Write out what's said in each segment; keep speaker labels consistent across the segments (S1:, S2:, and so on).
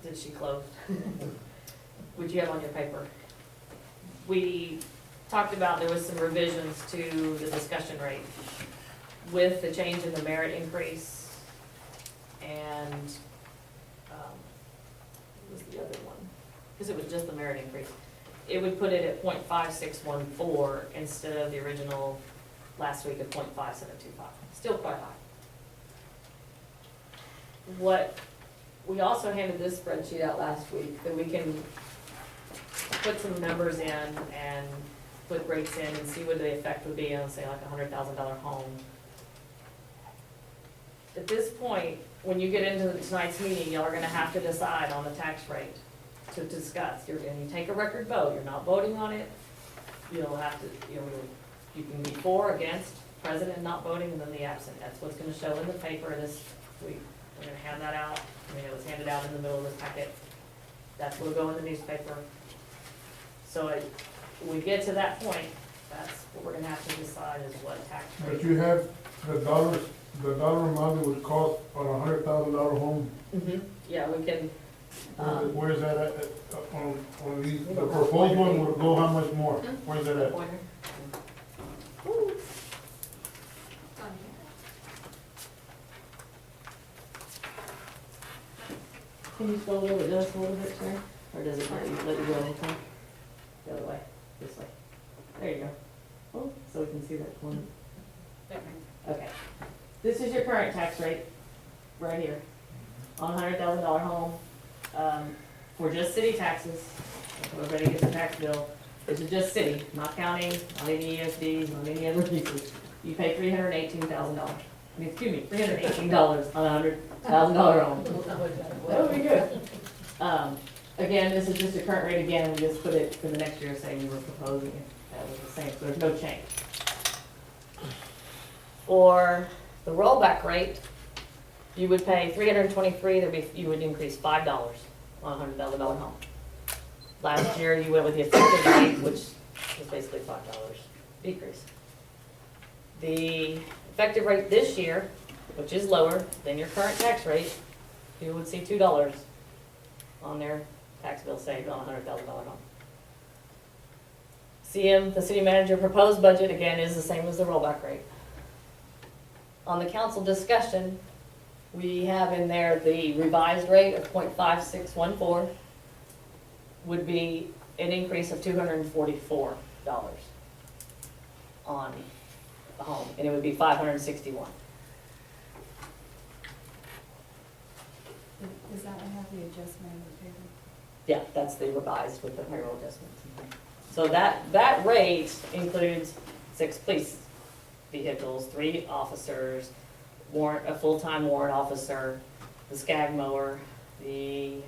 S1: Did she close? Which you have on your paper. We talked about there was some revisions to the discussion rate with the change in the merit increase and, what was the other one? Because it was just the merit increase. It would put it at 0.5614 instead of the original last week of 0.5725. Still quite high. What, we also handed this spreadsheet out last week that we can put some numbers in and put rates in and see what the effect would be on, say, like a $100,000 home. At this point, when you get into tonight's meeting, y'all are gonna have to decide on the tax rate to discuss. You're gonna take a record vote, you're not voting on it. You'll have to, you can be for, against, president not voting, and then the absent. That's what's gonna show in the paper this week. We're gonna hand that out. I mean, it was handed out in the middle of this packet. That's what'll go in the newspaper. So when we get to that point, that's what we're gonna have to decide is what tax rate.
S2: But you have the dollar amount it would cost on $100,000 home.
S1: Yeah, we can,
S2: Where is that at, on the proposed one would go how much more? Where's that at?
S1: pointer. Can you scroll over just a little bit, sir? Or does it let you go anytime? The other way, this way. There you go. Oh, so we can see that one. Okay. This is your current tax rate, right here, on a $100,000 home, for just city taxes. Everybody gets a tax bill. This is just city, not counting, not any ESDs, not any other pieces. You pay $318,000. Excuse me, $318 on a $100,000 home. That would be good. Again, this is just a current rate again, we just put it for the next year, saying we were proposing it. That was the same, so there's no change. For the rollback rate, you would pay $323, you would increase $5 on a $100,000 home. Last year, you went with the effective rate, which was basically $5 decrease. The effective rate this year, which is lower than your current tax rate, you would see $2 on their tax bill saved on a $100,000 home. The city manager proposed budget, again, is the same as the rollback rate. On the council discussion, we have in there the revised rate of 0.5614 would be an increase of $244 on the home, and it would be $561.
S3: Does that one have the adjustment in the paper?
S1: Yeah, that's the revised with the payroll adjustments. So that rate includes 6 police vehicles, 3 officers, a full-time warrant officer, the scag mower, the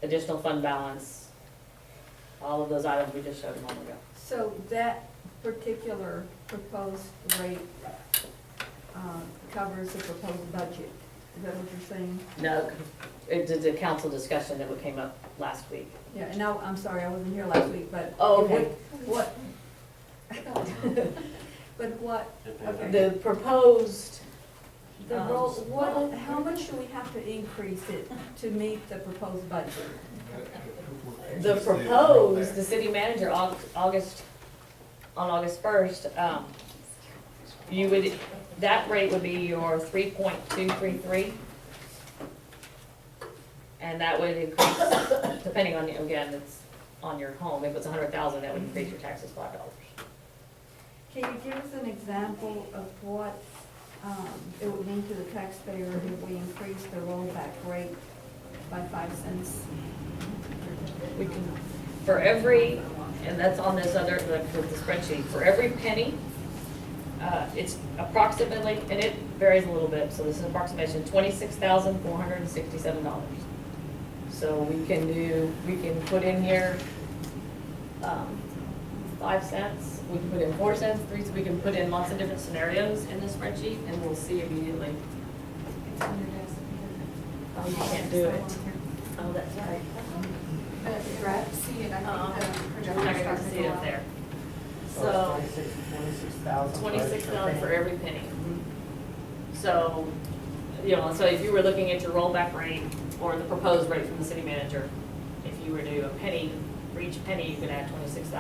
S1: additional fund balance, all of those items we just showed a moment ago.
S3: So that particular proposed rate covers the proposed budget. Is that what you're saying?
S1: No, it did the council discussion that came up last week.
S3: Yeah, and now, I'm sorry, I wasn't here last week, but.
S1: Oh, okay.
S3: What? But what, okay.
S1: The proposed,
S3: How much do we have to increase it to meet the proposed budget?
S1: the city manager, on August 1st, that rate would be your 3.233. And that would increase, depending on, again, it's on your home. If it's $100,000, that would increase your taxes $5.
S3: Can you give us an example of what it would mean to the taxpayer if we increase the rollback rate by 5 cents?
S1: We can, for every, and that's on this other, the spreadsheet, for every penny, it's approximately, and it varies a little bit, so this is an approximation, $26,467. So we can put in here 5 cents, we can put in 4 cents, 3 cents, we can put in lots of different scenarios in this spreadsheet, and we'll see immediately. Oh, you can't do it. Oh, that's right.
S4: See it, I think
S1: You're not gonna see it up there. So,
S5: 26,000.
S1: 26,000 for every penny. So, you know, so if you were looking at your rollback rate or the proposed rate from the city manager, if you were to do a penny, for each penny, you could add $26,000 to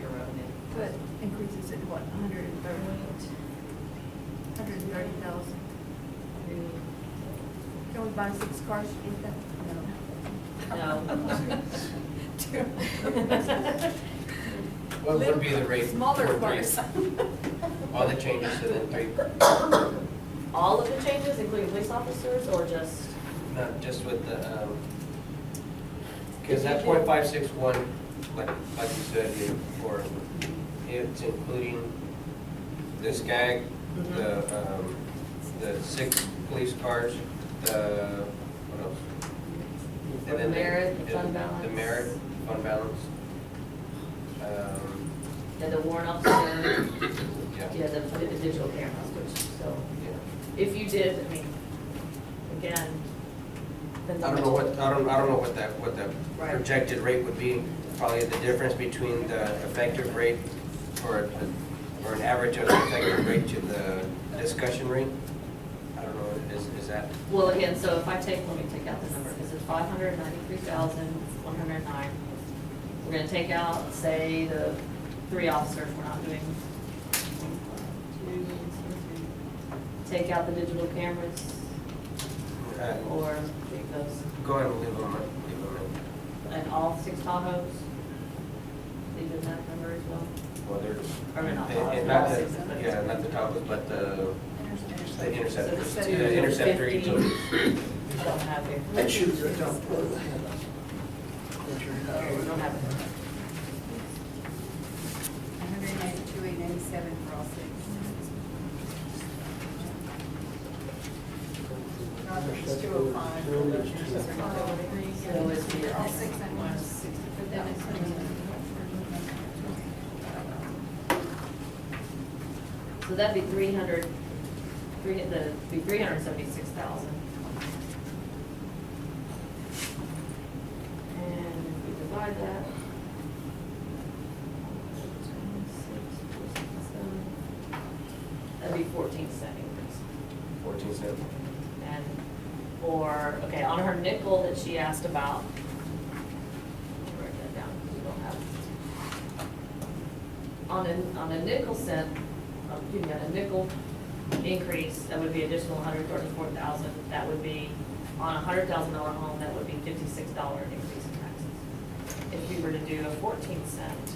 S1: your revenue.
S3: But increases it, what, 130,000? Can we buy 6 cars to get that?
S1: No.
S5: What would be the rate?
S3: Smaller
S5: for
S3: cars.
S5: All the changes to the 3,
S1: All of the changes, including police officers, or just,
S5: not just with the, because that .561, like you said, for, it's including this gag, the 6 police cars, what else? And then
S1: merit, the fund
S5: The
S1: balance.
S5: merit, fund balance.
S1: and the warrant officer,
S5: Yeah.
S1: yeah, the digital cameras, which, so,
S5: Yeah.
S1: if you did, I mean, again, depends
S5: I
S1: on
S5: don't know
S1: what.
S5: what, I don't know what that
S1: Right.
S5: projected rate would be. Probably the difference between the effective rate or an average of the effective rate to the discussion rate. I don't know, is that?
S1: Well, again, so if I take, let me take out the number, because it's 593,109. We're gonna take out, say, the 3 officers, we're not doing 1, 2, 3. Take out the digital cameras, or take those,
S5: Go ahead and leave them in.
S1: and all 6 Tahoes. Leave in that number as well.
S5: Well, they're,
S1: Or not
S5: and
S1: Tahoes,
S5: not
S1: all
S5: the,
S1: 6 of them.
S5: yeah, not the Tahoes, but the interceptors.
S1: So
S5: The
S1: the
S5: interceptor
S1: 50.
S5: each.
S1: I don't have it.
S6: That shoes are tough.
S1: We don't have it.
S4: 192,887 for all 6. It's 205 for the interceptor.
S1: So it's the-
S4: All 6 at once. But then it's
S1: So that'd be 376,000. And if we divide that. 26, that'd be 14 cent increase.
S5: 14 cents.
S1: And for, okay, on her nickel that she asked about, I'll write that down, because we don't have it. On a nickel cent, excuse me, on a nickel increase, that would be additional 134,000. That would be, on a $100,000 home, that would be $56 increase in taxes. If we were to do a 14 cent increase.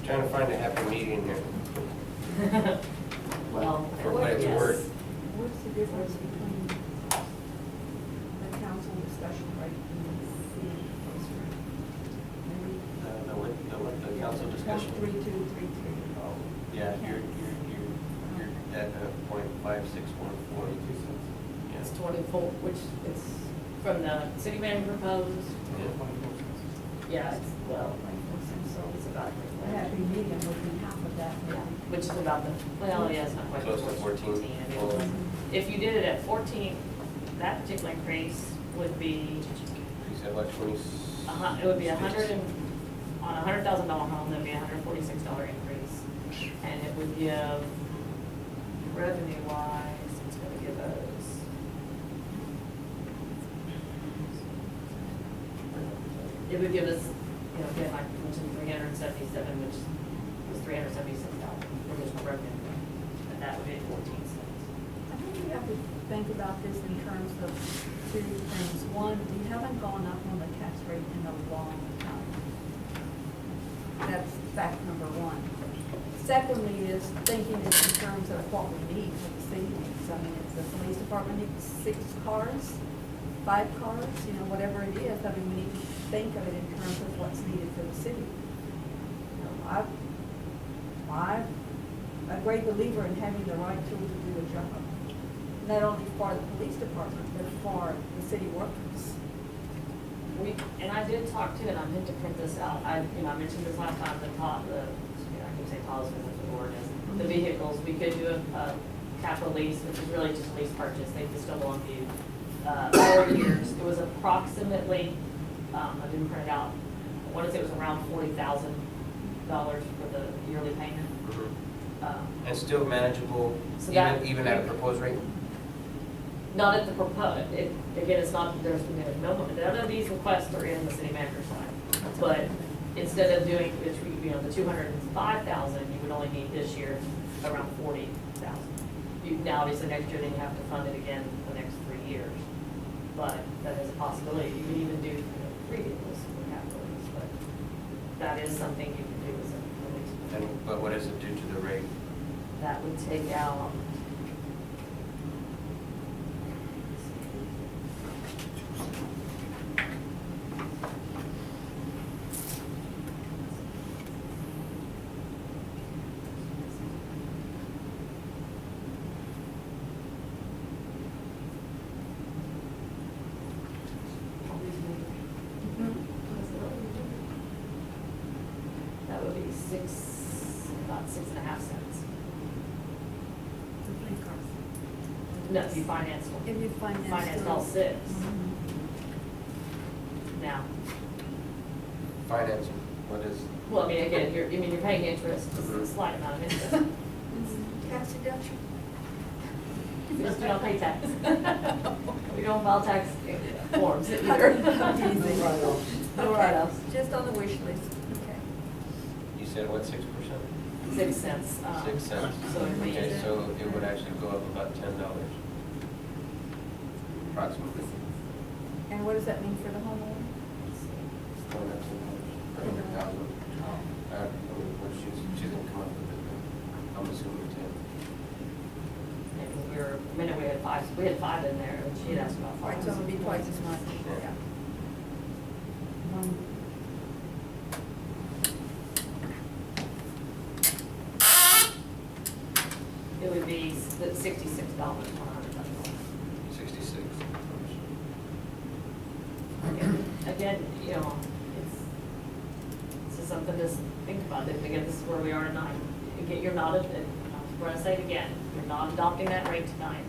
S5: Trying to find a happy medium here.
S1: Well,
S5: For what it's
S1: yes.
S5: worth.
S3: What's the difference between the council discussion rate and the city proposed rate? Maybe
S5: The council discussion.
S3: 13233.
S5: Oh, yeah, you're at .5614.
S1: It's 24, which is from the city manager proposed. Yeah, it's, well, so it's about,
S3: A happy medium would be half of that.
S1: yeah, which is about the, well, yeah, it's not quite.
S5: Close to 14.
S1: I mean, if you did it at 14, that particular increase would be,
S5: You said what, 20?
S1: it would be 100 and, on a $100,000 home, that'd be a $146 increase. And it would give, revenue-wise, it's gonna give us, it would give us, you know, again, like, which is 377, which was 376,000 additional revenue. And that would be 14 cents.
S3: I think you have to think about this in terms of 2 things. One, we haven't gone up on the tax rate in a long time. That's fact number 1. Secondly is thinking in terms of what we need for the city needs. I mean, if the police department needs 6 cars, 5 cars, you know, whatever it is, I mean, we need to think of it in terms of what's needed for the city. You know, I'm a great believer in having the right tool to do a job, not only for the police department, but for the city workers.
S1: And I did talk to, and I meant to print this out, I mentioned this last time, I keep saying policy, that's what the word is, the vehicles, we could do a capital lease, which is really just a lease purchase, they can still belong to you. 4 years, it was approximately, I didn't print it out, I want to say it was around $40,000 for the yearly payment.
S5: And still manageable,
S1: So that-
S5: even at a proposed rate?
S1: Not at the proposed, again, it's not, there's none of these requests are in the city manager's side. But instead of doing, the 205,000, you would only need this year around 40,000. Now, obviously, next year, then you have to fund it again the next 3 years. But that is a possibility. You could even do 3 vehicles for capital lease, but that is something you can do as a lease.
S5: But what does it do to the rate?
S1: That would take out. That would be about 6.5 cents. No, if you finance one.
S3: If you finance
S1: all
S3: them.
S1: 6.
S3: Mhm.
S1: Now,
S5: Financing, what is?
S1: well, I mean, again, you're paying interest, it's a slight amount of interest.
S3: Tax deduction.
S1: We just do not pay tax. We don't file tax forms either. No write-offs.
S3: Just on the wish list, okay.
S5: You said what, 6%?
S1: 6 cents.
S5: 6 cents.
S1: So it'd be-
S5: Okay, so it would actually go up about $10, approximately.
S3: And what does that mean for the homeowner?
S5: Going up to $100,000. I mean, what she's gonna come up with it, I'm assuming 10.
S1: And we had 5, in there, and she had asked about 5.
S3: Right, so it'll be twice as much.
S5: Yeah.
S1: It would be $66 per $100,000.
S5: 66.
S1: Again, this is something to think about. Again, this is where we are tonight. Again, you're not, I'm going to say it again, you're not adopting that rate tonight.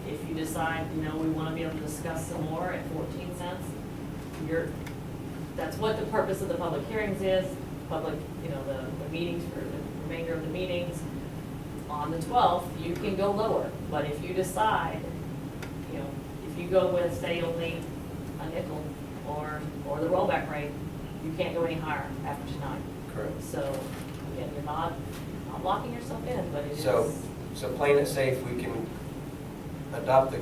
S1: If you decide, we want to be able to discuss some more at 14 cents, that's what the purpose of the public hearings is, the meetings for the remainder of the meetings. On the 12th, you can go lower, but if you decide, if you go with, say, only a nickel or the rollback rate, you can't go any higher after tonight.
S5: Correct.
S1: So, again, you're not locking yourself in, but it is.
S5: So plain and safe, we can adopt the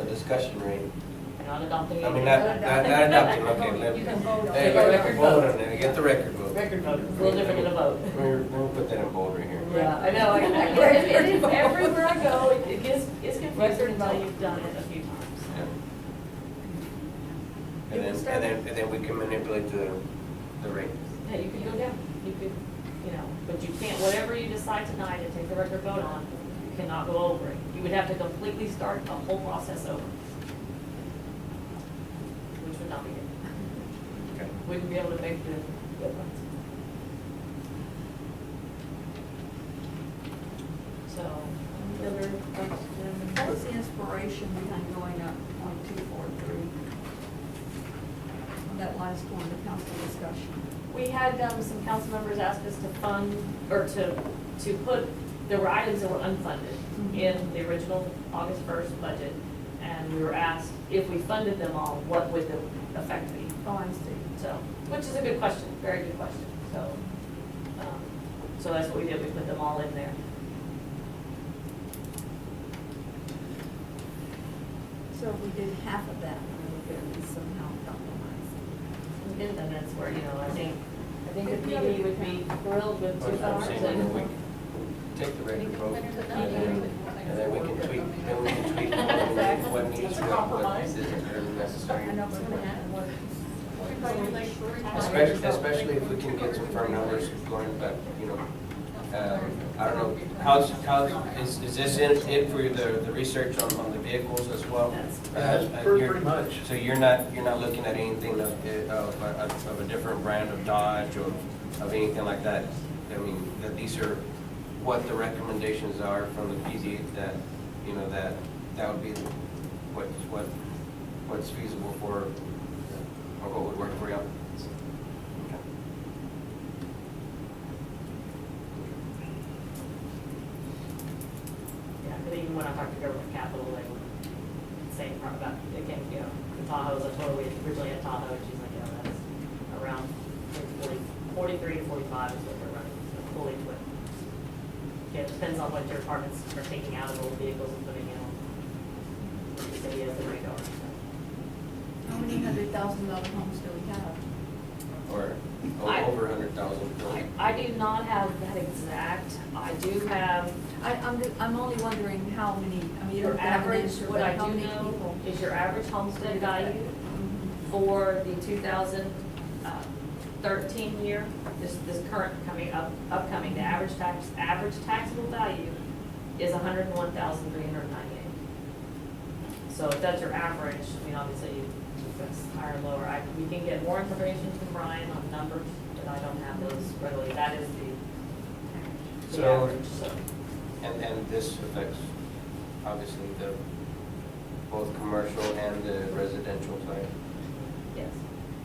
S5: discussion rate.
S1: You're not adopting it.
S5: I mean, not adopting, okay.
S4: You can vote on
S5: Hey,
S4: it.
S1: Record
S5: vote
S1: vote.
S5: on it, get the record vote.
S1: Record vote, it's a little different than a vote.
S5: We'll put that in bold right here.
S1: Yeah, I know, it is, everywhere I go, it's confusing until you've done it a few times.
S5: Yeah. And then we can manipulate the rate.
S1: Yeah, you could go down, you could, but you can't, whatever you decide tonight to take the record vote on, you cannot go over it. You would have to completely start the whole process over. Which would not be good.
S5: Okay.
S1: Wouldn't be able to make the difference. So, any other questions?
S3: What was the inspiration behind going up on 243? On that last one, the council discussion.
S1: We had some council members ask us to fund, or to put, there were items that were unfunded in the original August 1st budget, and we were asked if we funded them all, what would the effect be?
S3: Oh, I see.
S1: So, which is a good question, very good question. So that's what we did, we put them all in there.
S3: So if we did half of that, we would at least somehow compromise.
S1: And that's where, I think the PD would be thrilled with
S5: What I'm saying, then we
S1: 2,000.
S5: take the record vote, and then we can tweak,
S1: Exactly.
S5: what needs,
S1: It's a
S5: what
S1: compromise.
S5: isn't necessary.
S3: I know, but
S5: Especially if we can get some firm numbers going, but, I don't know, how's, is this it for the research on the vehicles as well?
S2: Pretty much.
S5: So you're not looking at anything of a different brand of Dodge or of anything like that? I mean, that these are what the recommendations are from the PD that, that would be what what's feasible for, or what would work for you. Okay.
S1: Yeah, but even when I talked to government capital, they were saying about, again, you know, the Tahoe's, I told her we originally had Tahoe, and she's like, yeah, that's around 43 to 45 is what they're running, so fully equipped. Yeah, it depends on what your departments are taking out of old vehicles and putting in. The city has the radar, so.
S3: How many $100,000 homes do we have?
S5: Or
S1: I-
S5: over 100,000.
S1: I do not have that exact, I do have
S3: I'm only wondering how many, I mean, you
S1: your
S3: don't have an
S1: average,
S3: answer,
S1: what
S3: but
S1: I
S3: how
S1: do
S3: many
S1: know
S3: people?
S1: is your average homestead value
S3: Mhm.
S1: for the 2013 year, this current upcoming, the average taxable value is 101,398. So if that's your average, I mean, obviously, if that's higher or lower, we can get more information from Brian on numbers, but I don't have those readily, that is the
S5: So-
S1: average, so.
S5: And this affects, obviously, both commercial and the residential side.
S1: Yes.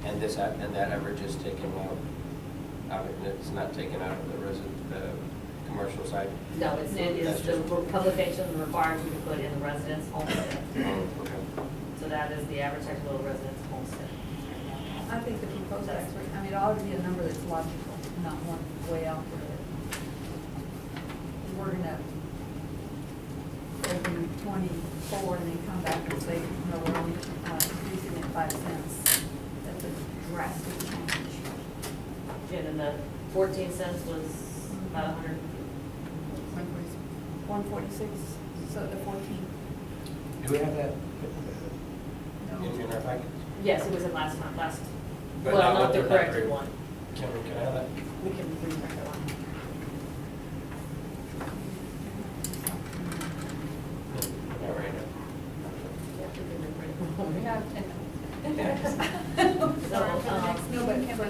S5: And that average is taken out, it's not taken out of the commercial side?
S1: No, it is, the publication requires you to put in the residence homestead.
S5: Oh, okay.
S1: So that is the average taxable residence homestead.
S3: I think the proposed tax rate, I mean, it ought to be a number that's logical, not one way out there. We're gonna open 24 and then come back and say, no, we're only increasing it 5 cents. That's a drastic change.
S1: And then the 14 cents was about 100.
S3: 146, so the 14.
S5: Do we have that
S3: No.
S5: in our package?
S1: Yes, it was in last,
S5: But
S1: well,
S5: not
S1: not
S5: what
S1: the
S5: the
S1: corrected
S5: rate.
S1: one.
S5: Can I have that?
S1: We can reprint that one.
S5: Not right now.
S1: Yeah, we can reprint it.
S4: We have,
S1: So,
S3: No, but for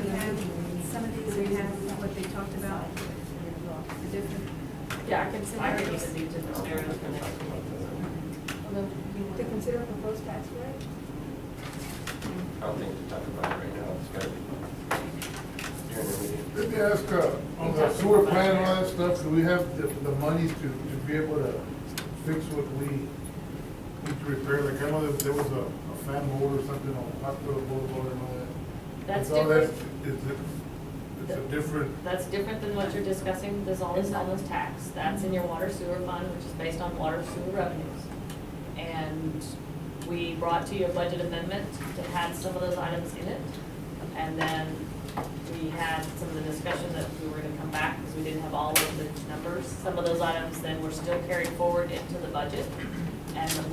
S3: some of these, we have what they talked about, the different,
S1: yeah, I can even do different scenarios for next week.
S3: to consider proposed tax rate.
S5: I don't think to talk about it right now, it's gotta be during the meeting.
S2: Let me ask, on the sewer plant and all that stuff, do we have the money to be able to fix what we need to repair? Like, I know there was a fan mold or something on Hospital Boulevard and all that.
S1: That's
S2: Is all that-
S1: different.
S2: It's a different,
S1: That's different than what you're discussing, this all this tax. That's in your water sewer fund, which is based on water sewer revenues. And we brought to you a budget amendment that had some of those items in it. And then we had some of the discussion that we were gonna come back because we didn't have all of the numbers. Some of those items then were still carried forward into the budget. And a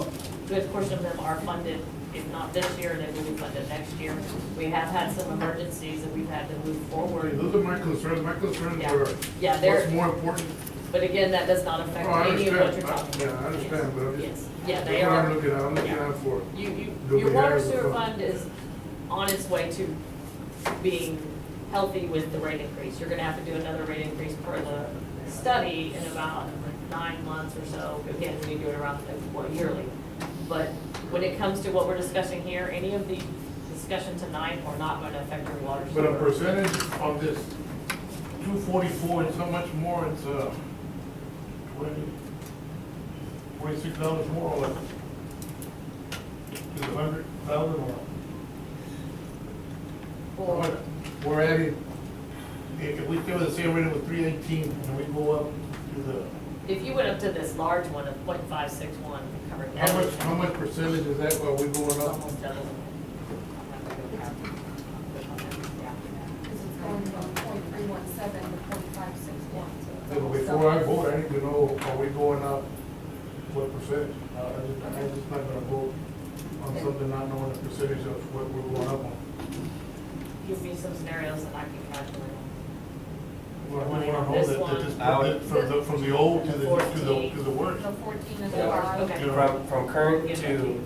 S1: good portion of them are funded, if not this year, they will be funded next year. We have had some emergencies that we've had to move forward.
S2: those are my concerns. My concerns
S1: Yeah.
S2: were,
S1: Yeah, they're-
S2: what's more important.
S1: But again, that does not affect
S2: Oh, I
S1: any of what you're
S2: understand.
S1: talking about.
S2: Yeah, I understand, but I'm just.
S1: Yes, yeah, they
S2: that's what
S1: are.
S2: I'm looking at, I'm looking
S1: Yeah.
S2: at for.
S1: Your water sewer fund is on its way to being healthy with the rate increase. You're gonna have to do another rate increase for the study in about 9 months or so. Again, we do it around, yearly. But when it comes to what we're discussing here, any of the discussion tonight are not gonna affect your water sewer.
S2: But a percentage on this 244, it's not much more, it's, $26 more or less. Is it 100,000 or?
S1: For-
S2: We're adding, if we go the same rate with 318, and we go up to the,
S1: If you went up to this large one of .561, covered everything.
S2: how much percentage is that, are we going
S1: It's
S2: up?
S1: almost double.
S4: because it's going from .317 to .561, so.
S2: Yeah, but before I vote, I need to know, are we going up, what percentage? I'm just not gonna vote on something not knowing the percentage of what we're going up on.
S1: Give me some scenarios and I can calculate.
S2: Well, I
S1: Money
S2: wanna
S1: on
S2: know
S1: this
S2: that
S1: one.
S2: from the old to the worst.
S4: The 14 and the
S1: Yeah.
S4: 5.
S1: Okay.
S5: From current to,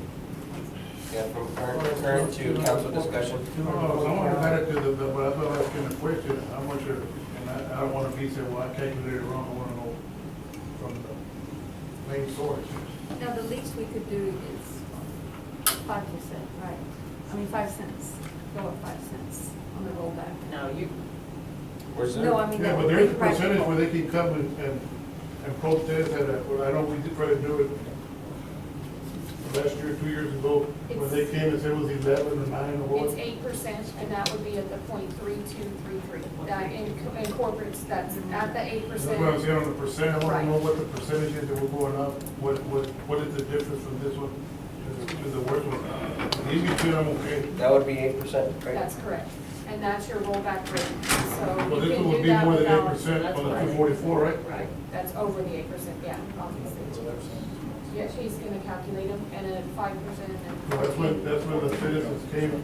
S5: from current to council discussion.
S2: No, I want to add it to the, but that's what I was asking the question, how much are, and I don't want to be saying, well, I calculated it wrong, I want to know from the main source.
S3: Now, the least we could do is 5%, right? I mean, 5 cents, go up 5 cents on the rollback.
S1: No, you,
S5: Where's
S3: No, I
S5: that?
S3: mean,
S2: Yeah,
S3: that
S2: but
S3: would
S2: there's
S3: be
S2: a percentage
S3: practical.
S2: where they can come and protest at a, well, I know we did try to do it last year, 2 years ago, when they came and said it was 11 or 9 or what.
S4: It's 8%, and that would be at the 0.3233. That incorporates, that's at the
S2: That's what I'm
S4: 8%.
S2: saying on the percent, I wanna
S4: Right.
S2: know what the percentage is that we're going up, what is the difference from this one to the worst one? In between, I'm okay.
S5: That would be 8%, right?
S4: That's correct. And that's your rollback rate. So
S2: Well,
S4: you
S2: this
S4: can
S2: one would
S4: do
S2: be
S4: that
S2: more than
S4: without.
S2: 8%
S1: that's
S2: on the
S1: right.
S2: 244, right?
S4: Right, that's over the 8%, yeah, obviously. Yeah, she's gonna calculate them, and then 5% and.
S2: So that's when the citizens came,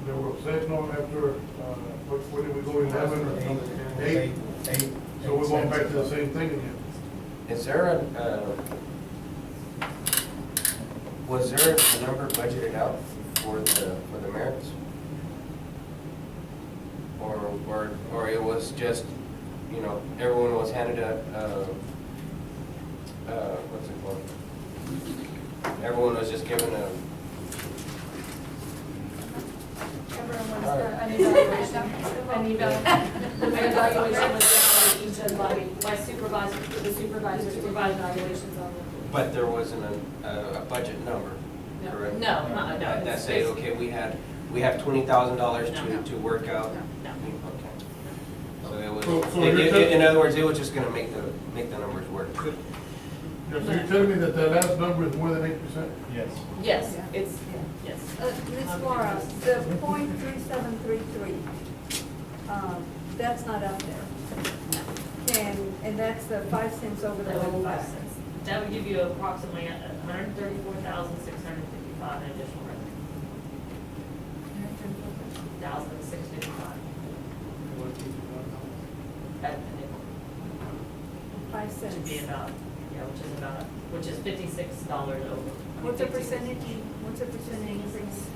S2: they were upset, no, after, what did we go, 11 or something? 8? So we're going back to the same thing again.
S5: Is there was there a number budgeted out for the merits? Or it was just, you know, everyone was handed what's it called? Everyone was just given a,
S4: Everyone wants an evaluation. The evaluation was done by each body, by supervisor, the supervisors, evaluations on them.
S5: but there wasn't a budget number,
S4: No.
S5: correct?
S1: no, no.
S5: That say, okay, we have $20,000
S1: No.
S5: to work out.
S1: No.
S5: Okay. So it was,
S2: So you're telling-
S5: in other words, it was just gonna make the numbers work.
S2: Yeah, so you're telling me that that last number is more than 8%?
S6: Yes.
S1: Yes,
S3: Yeah.
S1: it's, yes.
S3: Ms. Laura, the .3733, that's not up there. And that's the 5 cents over the
S1: That would be
S3: rollback.
S1: 5 cents. That would give you approximately 134,655 in additional revenue. 134,655 at the nickel.
S3: 5
S1: Which would
S3: cents.
S1: be about, which is $56 over.
S3: What's the percentage, what's the percentage increase?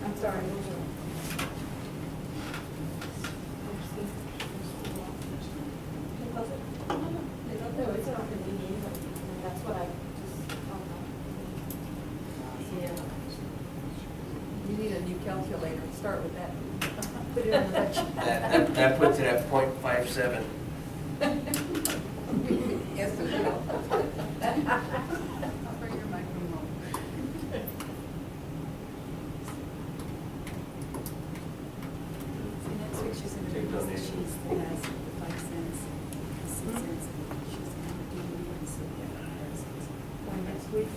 S3: I'm sorry.
S4: No, it's not gonna be, that's what I just,
S1: Yeah.
S3: You need a new calculator, start with that. Put it in the budget.
S5: That puts it at .57.
S3: Yes, it will.
S4: I'll bring your microphone home.
S7: The next week she's gonna
S5: Take
S7: give us the
S5: donations.
S7: sheets that has the 5 cents, the 6 cents, and she's gonna do the so
S3: For next week.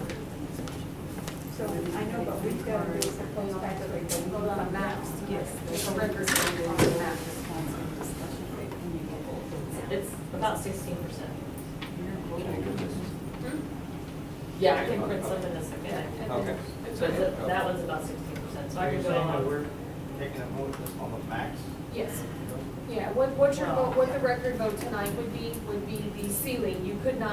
S3: So I know, but we've got to do a proposed tax rate that we
S4: Hold on,
S3: can
S4: maps.
S7: Yes.
S4: Take a record on the map.
S7: discussion rate when you get it.
S1: It's about 16%.
S5: Can I get this?
S1: Yeah, I can print some in a second.
S5: Okay.
S1: But that one's about 16%, so I can go on.
S6: We're taking a vote on the max?
S4: Yes. Yeah, what your vote, what the record vote tonight would be the ceiling. You couldn't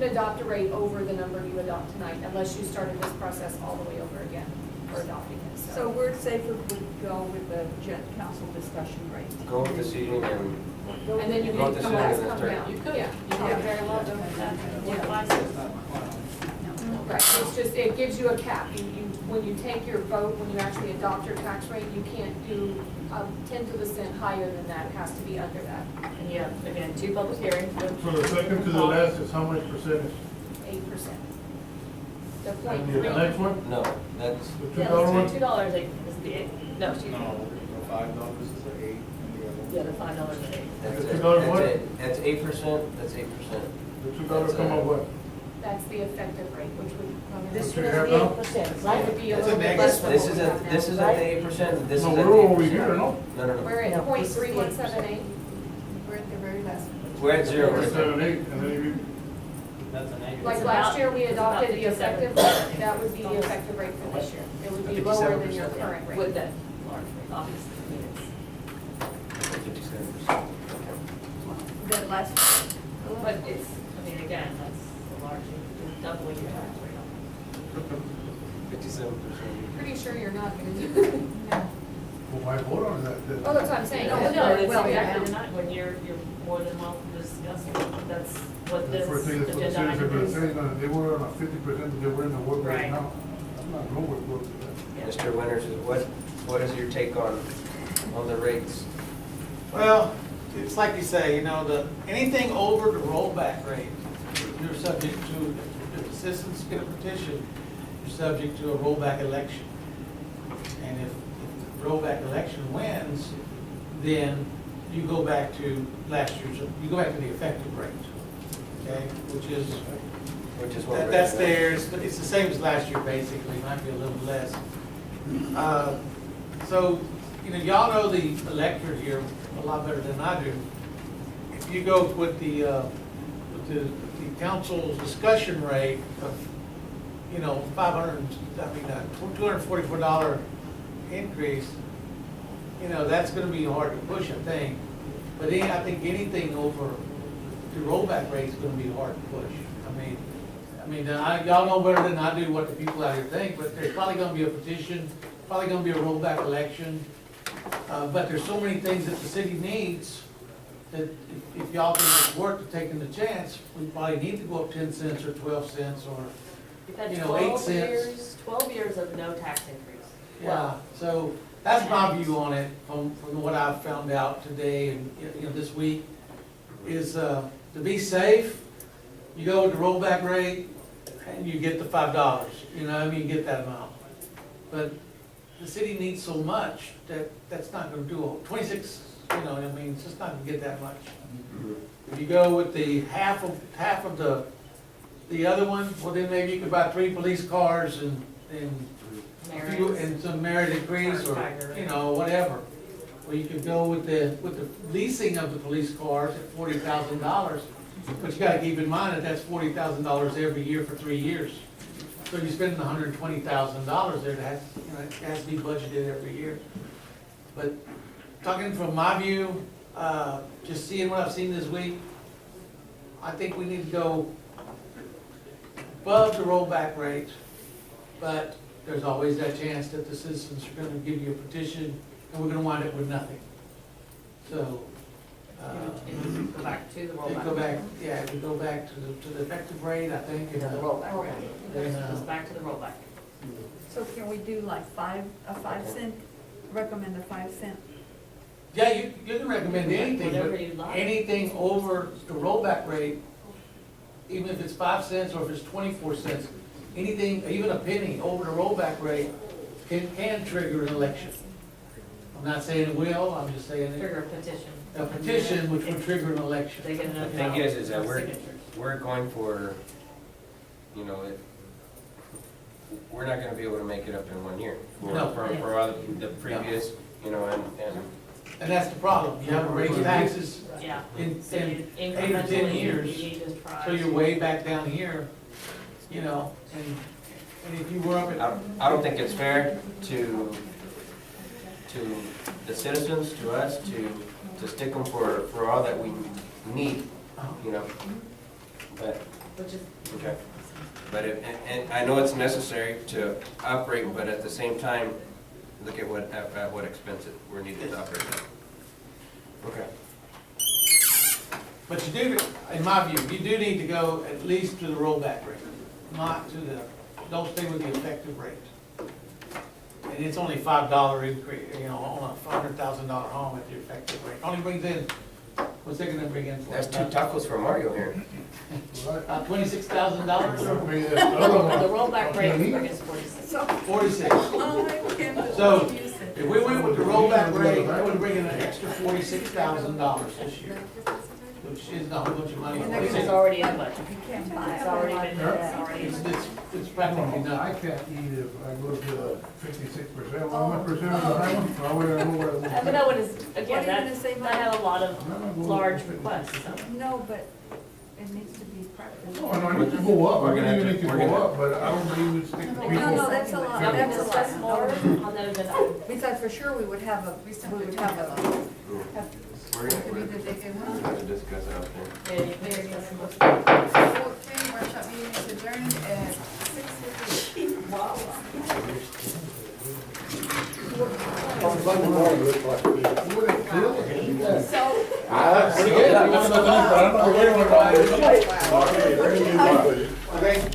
S4: adopt a rate over the number you adopt tonight unless you started this process all the way over again for adopting it,
S3: So we're safer if we go with the council discussion rate.
S5: Go with the seating and
S4: And then you
S5: Go
S4: can
S5: with the
S4: come
S5: ceiling
S4: back,
S5: and
S4: come
S5: start.
S4: down.
S1: You could,
S4: Yeah.
S1: you could very well go with that.
S4: Yeah. Right, it's just, it gives you a cap. When you take your vote, when you actually adopt your tax rate, you can't do 1/10 of a cent higher than that. It has to be under that,
S1: And you have, again, 2 public hearings.
S2: So the second to the last is how much percentage?
S4: 8%. The
S2: And
S4: 0.3.
S2: the next one,
S5: no, that's
S2: the
S1: Yeah,
S2: $2 one?
S1: $2 is the, no,
S6: No, the $5 is the 8 and the other.
S1: yeah, the $5 an eight.
S5: that's
S2: The
S5: it.
S2: $2
S5: That's
S2: what?
S5: it. That's 8%. That's 8%.
S2: The $2 come on what?
S4: That's the effective rate, which would come in.
S2: This would have now?
S4: It would be a
S6: That's a
S4: little bit
S6: negative.
S4: less than
S5: This
S4: what
S5: is
S4: we have now.
S5: this is at the 8%. This
S2: No,
S5: is at
S2: we're
S5: the
S2: over
S5: 8%.
S2: here, no?
S5: No, no,
S4: We're
S5: no.
S4: at .3178.
S7: We're at the very last one.
S5: We're at 0%.
S2: 7, 8, and then you,
S6: That's a negative.
S4: Like
S1: It's
S4: last
S1: about-
S4: year, we
S1: it's about
S4: adopted the
S1: 57.
S4: effective rate, that would be the effective rate for this year. It would be lower than your
S5: 57%.
S4: current rate.
S1: With that large rate, obviously, I mean, it's,
S5: 57%.
S3: That last,
S1: but it's, I mean, again, that's a large, you're doubling your tax rate on
S5: 57%.
S4: Pretty sure you're not gonna do it.
S2: well, why vote on that?
S4: Oh, that's what I'm saying.
S3: No,
S1: it. No, it's
S3: well,
S1: exactly, not when you're more than welcome to discuss it. That's what this
S2: First thing is for the
S1: agenda
S2: citizens,
S1: item
S2: but
S1: is.
S2: saying, they were on a 50%, but they were in the work right
S1: Right.
S2: now. I'm not nowhere close to that.
S1: Yeah.
S5: Mr. Winters, what is your take on the rates?
S8: Well, it's like you say, you know, anything over the rollback rate, you're subject to, if the citizens get a petition, you're subject to a rollback election. And if the rollback election wins, then you go back to last year's, you go back to the effective rate, okay? Which is
S5: what we're
S8: that's
S5: at.
S8: theirs, but it's the same as last year, basically, might be a little less. So, you know, y'all know the electorate here a lot better than I do. If you go with the council's discussion rate of, you know, $244 increase, you know, that's gonna be hard to push, I think. But I think anything over the rollback rate is gonna be hard to push. Y'all know better than I do what the people out here think, but there's probably gonna be a petition, probably gonna be a rollback election. But there's so many things that the city needs that if y'all think it's worth taking the chance, we probably need to go up 10 cents or 12 cents or,
S1: We've had
S8: you know, 8
S1: 12
S8: cents.
S1: years, 12 years of no tax increase.
S8: Yeah, so that's my view on it from what I've found out today and, you know, this week, is to be safe, you go with the rollback rate and you get the $5, you know, I mean, you get that amount. But the city needs so much that's not gonna do it. 26, you know, I mean, it's just not gonna get that much. If you go with the half of the other one, well, then maybe you could buy 3 police cars and a few, and some merit increase or, you know, whatever. Or you could go with the leasing of the police cars at $40,000, but you gotta keep in mind that that's $40,000 every year for 3 years. So you're spending $120,000 there, that has to be budgeted every year. But talking from my view, just seeing what I've seen this week, I think we need to go above the rollback rate, but there's always that chance that the citizens are gonna give you a petition, and we're gonna wind up with nothing. So,
S1: Go back to the
S8: we
S1: rollback.
S8: go back, yeah, we go back to the effective rate, I think.
S1: To the rollback, right.
S8: Then,
S1: Goes back to the rollback.
S3: So can we do like a 5 cent, recommend a 5 cent?
S8: Yeah, you can recommend anything,
S1: Whatever
S8: but
S1: you'd like.
S8: anything over the rollback rate, even if it's 5 cents or if it's 24 cents, anything, even a penny over the rollback rate can trigger an election. I'm not saying it will, I'm just saying
S1: Trigger a petition.
S8: a petition which would trigger an election.
S1: They get
S5: The
S1: enough.
S5: thing is that
S1: signatures.
S5: we're going for, you know, we're not gonna be able to make it up in 1 year.
S8: No.
S5: For all the previous, you know, and
S8: And that's the problem, you haven't raised taxes
S1: Yeah.
S8: in
S1: So you
S8: 8 or 10
S1: incrementally,
S8: years,
S1: you need to try.
S8: so you're way back down here, you know, and if you were up at,
S5: I don't think it's fair to the citizens, to us, to stick them for all that we need, you know, but,
S1: Which is,
S5: okay. But and I know it's necessary to operate, but at the same time, look at what expense we're needed to operate at. Okay.
S8: but you do, in my view, you do need to go at least to the rollback rate, not to don't stay with the effective rate. And it's only $5 increase, you know, on a $100,000 home at the effective rate. Only brings in, what's they gonna bring in for?
S5: That's 2 tacos for Mario here.
S2: Right?
S8: $26,000 or
S2: Pay that other one.
S1: the rollback rate
S2: Okay.
S1: is 46.
S3: So,
S8: 46?
S3: I can't
S8: So,
S3: believe you said
S8: if we went with the rollback rate, that would bring in an extra $46,000 this year, which is not a bunch of money.
S3: And
S1: Which is already in budget.
S3: you can't buy
S1: It's
S3: it.
S1: already been, it's already in budget.
S8: It's practically
S2: No, I
S8: done.
S2: can't eat if I go to the 56%. How much percent is the high one? I would know where it
S1: But no, it is,
S3: What
S1: again,
S3: are you
S1: that,
S3: gonna say,
S1: that
S3: Mike?
S1: had a lot of large requests, so.
S3: No, but it needs to be practical.
S2: No, no, it needs to go up.
S5: We're
S2: I
S5: gonna
S2: think
S5: have
S2: it
S5: to-
S2: needs to
S5: we're
S2: go
S5: gonna-
S2: up, but I don't think we would stick to people.
S3: No, that's a lot,
S1: Y'all can
S3: that's a
S1: discuss
S3: lot.
S1: more on that agenda item.
S3: Besides, for sure, we would have a,
S7: We
S3: we
S7: still
S3: would
S7: have
S3: have
S7: to
S3: a,
S5: We're gonna have to discuss it out there.
S1: Yeah, you can discuss some more.
S7: Okay, workshop meeting is adjourned at 6:58.
S2: Would it kill?
S3: so,
S9: That's
S8: Pretty good. You want to look up, but I don't know where we're going.
S9: Okay, very good.
S8: Okay.